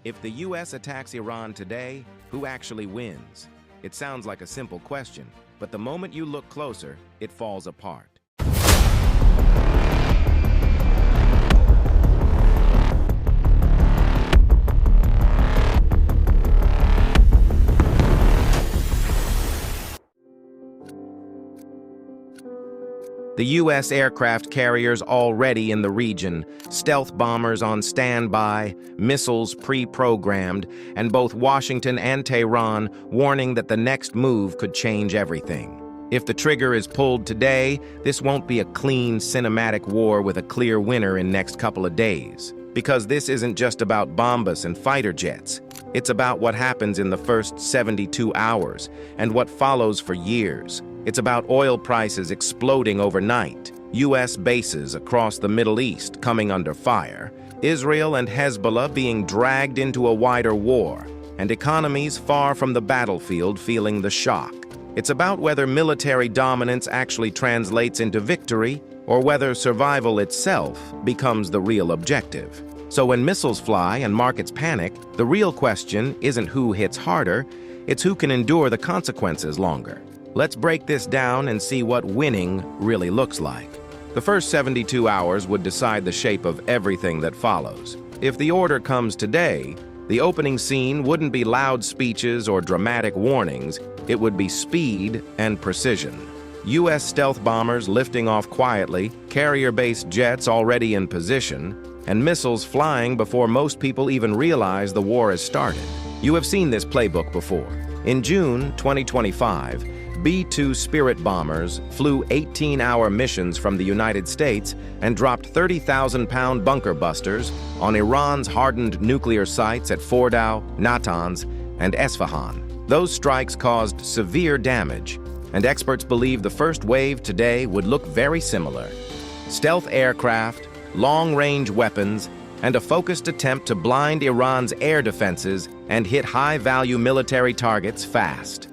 If the US attacks Iran today, who actually wins? It sounds like a simple question, but the moment you look closer, it falls apart. The U.S. aircraft carriers already in the region, stealth bombers on standby, missiles pre-programmed, and both Washington and Tehran warning that the next move could change everything. If the trigger is pulled today, this won't be a clean, cinematic war with a clear winner in next couple of days. Because this isn't just about bombas and fighter jets. It's about what happens in the first 72 hours and what follows for years. It's about oil prices exploding overnight, U.S. bases across the Middle East coming under fire, Israel and Hezbollah being dragged into a wider war, and economies far from the battlefield feeling the shock. It's about whether military dominance actually translates into victory or whether survival itself becomes the real objective. So when missiles fly and markets panic, the real question isn't who hits harder, it's who can endure the consequences longer. Let's break this down and see what winning really looks like. The first 72 hours would decide the shape of everything that follows. If the order comes today, the opening scene wouldn't be loud speeches or dramatic warnings, it would be speed and precision. U.S. stealth bombers lifting off quietly, carrier-based jets already in position, and missiles flying before most people even realize the war has started. You have seen this playbook before. In June 2025, B-2 Spirit bombers flew 18-hour missions from the United States and dropped 30,000-pound bunker busters on Iran's hardened nuclear sites at Fordow, Natanz, and Esfahan. Those strikes caused severe damage, and experts believe the first wave today would look very similar. Stealth aircraft, long-range weapons, and a focused attempt to blind Iran's air defenses and hit high-value military targets fast.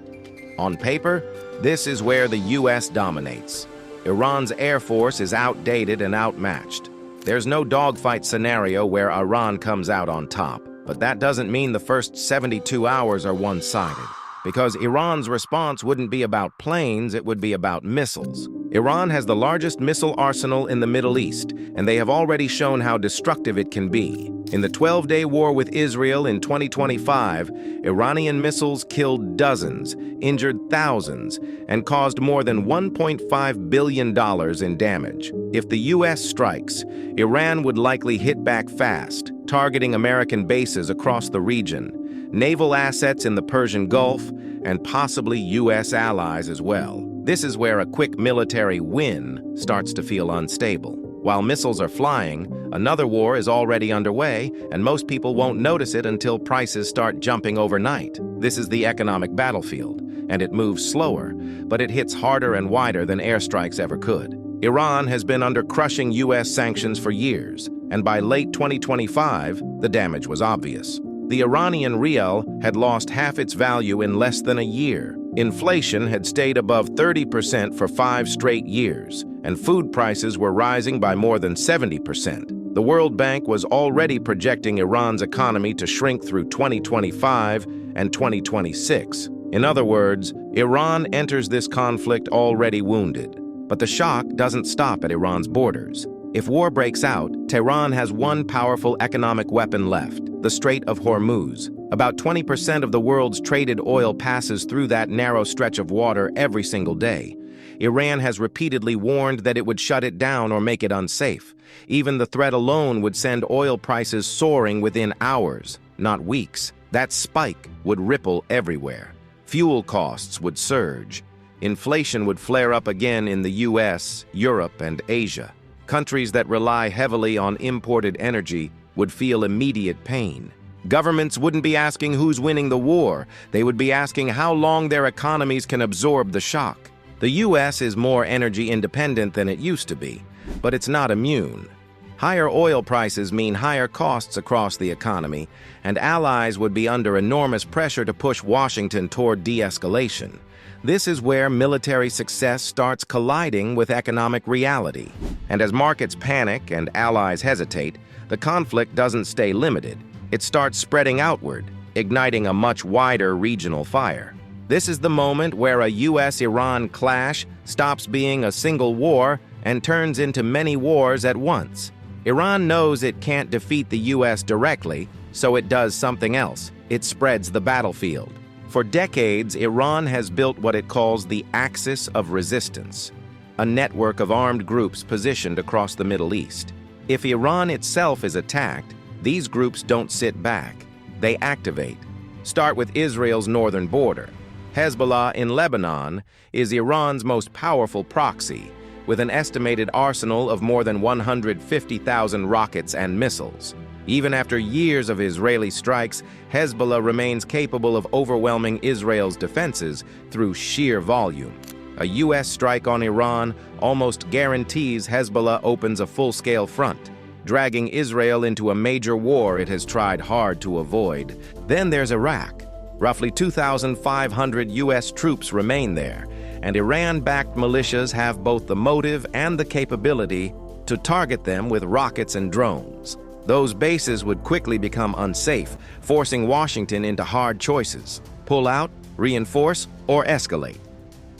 On paper, this is where the U.S. dominates. Iran's air force is outdated and outmatched. There's no dogfight scenario where Iran comes out on top, but that doesn't mean the first 72 hours are one-sided. Because Iran's response wouldn't be about planes, it would be about missiles. Iran has the largest missile arsenal in the Middle East, and they have already shown how destructive it can be. In the 12-day war with Israel in 2025, Iranian missiles killed dozens, injured thousands, and caused more than $1.5 billion in damage. If the U.S. strikes, Iran would likely hit back fast, targeting American bases across the region, naval assets in the Persian Gulf, and possibly U.S. allies as well. This is where a quick military win starts to feel unstable. While missiles are flying, another war is already underway, and most people won't notice it until prices start jumping overnight. This is the economic battlefield, and it moves slower, but it hits harder and wider than airstrikes ever could. Iran has been under crushing U.S. sanctions for years, and by late 2025, the damage was obvious. The Iranian rial had lost half its value in less than a year. Inflation had stayed above 30% for 5 straight years, and food prices were rising by more than 70%. The World Bank was already projecting Iran's economy to shrink through 2025 and 2026. In other words, Iran enters this conflict already wounded. But the shock doesn't stop at Iran's borders. If war breaks out, Tehran has one powerful economic weapon left, the Strait of Hormuz. About 20% of the world's traded oil passes through that narrow stretch of water every single day. Iran has repeatedly warned that it would shut it down or make it unsafe. Even the threat alone would send oil prices soaring within hours, not weeks. That spike would ripple everywhere. Fuel costs would surge. Inflation would flare up again in the US, Europe, and Asia. Countries that rely heavily on imported energy would feel immediate pain. Governments wouldn't be asking who's winning the war. They would be asking how long their economies can absorb the shock. The U.S. is more energy independent than it used to be, but it's not immune. Higher oil prices mean higher costs across the economy, and allies would be under enormous pressure to push Washington toward de-escalation. This is where military success starts colliding with economic reality. And as markets panic and allies hesitate, the conflict doesn't stay limited. it starts spreading outward, igniting a much wider regional fire. This is the moment where a US-Iran clash stops being a single war and turns into many wars at once. Iran knows it can't defeat the US directly, so it does something else. It spreads the battlefield. For decades, Iran has built what it calls the Axis of Resistance, a network of armed groups positioned across the Middle East. If Iran itself is attacked, these groups don't sit back. They activate. Start with Israel's northern border. Hezbollah in Lebanon is Iran's most powerful proxy, with an estimated arsenal of more than 150,000 rockets and missiles. Even after years of Israeli strikes, Hezbollah remains capable of overwhelming Israel's defenses through sheer volume. A U.S. strike on Iran almost guarantees Hezbollah opens a full-scale front, dragging Israel into a major war it has tried hard to avoid. Then there's Iraq. Roughly 2,500 U.S. troops remain there, and Iran-backed militias have both the motive and the capability to target them with rockets and drones. Those bases would quickly become unsafe, forcing Washington into hard choices: pull out, reinforce, or escalate.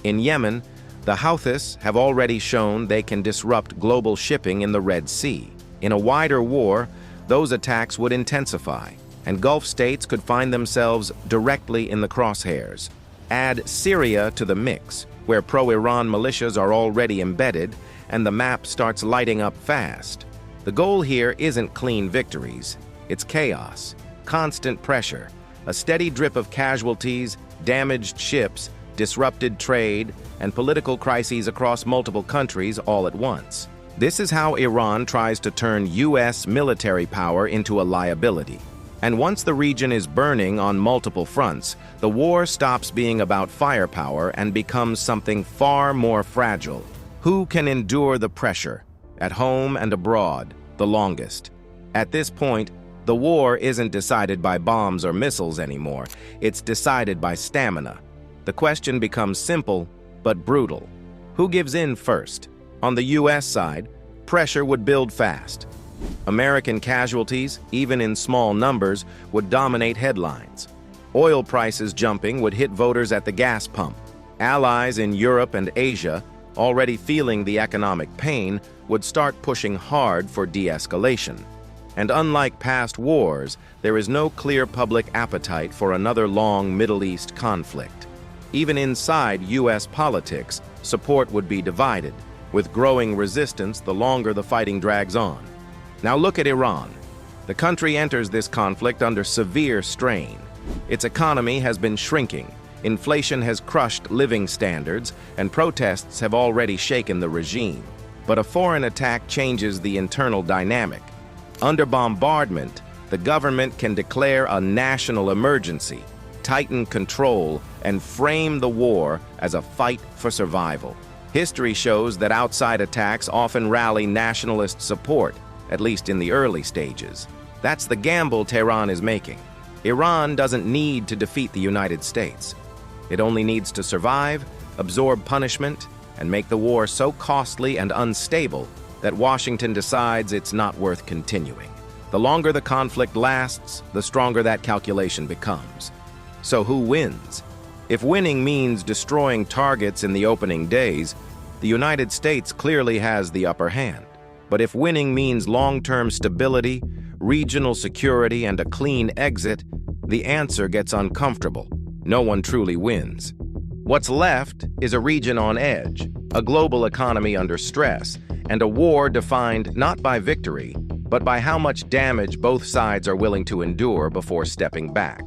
In Yemen, the Houthis have already shown they can disrupt global shipping in the Red Sea. In a wider war, those attacks would intensify, and Gulf states could find themselves directly in the crosshairs. Add Syria to the mix, where pro-Iran militias are already embedded, and the map starts lighting up fast. The goal here isn't clean victories. It's chaos, constant pressure, a steady drip of casualties, damaged ships, disrupted trade, and political crises across multiple countries all at once. This is how Iran tries to turn U.S. military power into a liability. And once the region is burning on multiple fronts, the war stops being about firepower and becomes something far more fragile. Who can endure the pressure, at home and abroad, the longest? At this point, the war isn't decided by bombs or missiles anymore. It's decided by stamina. The question becomes simple, but brutal. Who gives in first? On the U.S. side, pressure would build fast. American casualties, even in small numbers, would dominate headlines. Oil prices jumping would hit voters at the gas pump. Allies in Europe and Asia, already feeling the economic pain, would start pushing hard for de-escalation. And unlike past wars, there is no clear public appetite for another long Middle East conflict. Even inside U.S. politics, support would be divided, with growing resistance the longer the fighting drags on. Now look at Iran. The country enters this conflict under severe strain. Its economy has been shrinking, inflation has crushed living standards, and protests have already shaken the regime. But a foreign attack changes the internal dynamic. Under bombardment, the government can declare a national emergency, tighten control, and frame the war as a fight for survival. History shows that outside attacks often rally nationalist support, at least in the early stages. That's the gamble Tehran is making. Iran doesn't need to defeat the United States. It only needs to survive, absorb punishment, and make the war so costly and unstable that Washington decides it's not worth continuing. The longer the conflict lasts, the stronger that calculation becomes. So who wins? If winning means destroying targets in the opening days, the United States clearly has the upper hand. But if winning means long-term stability, regional security, and a clean exit, the answer gets uncomfortable. No one truly wins. What's left is a region on edge, a global economy under stress, and a war defined not by victory, but by how much damage both sides are willing to endure before stepping back.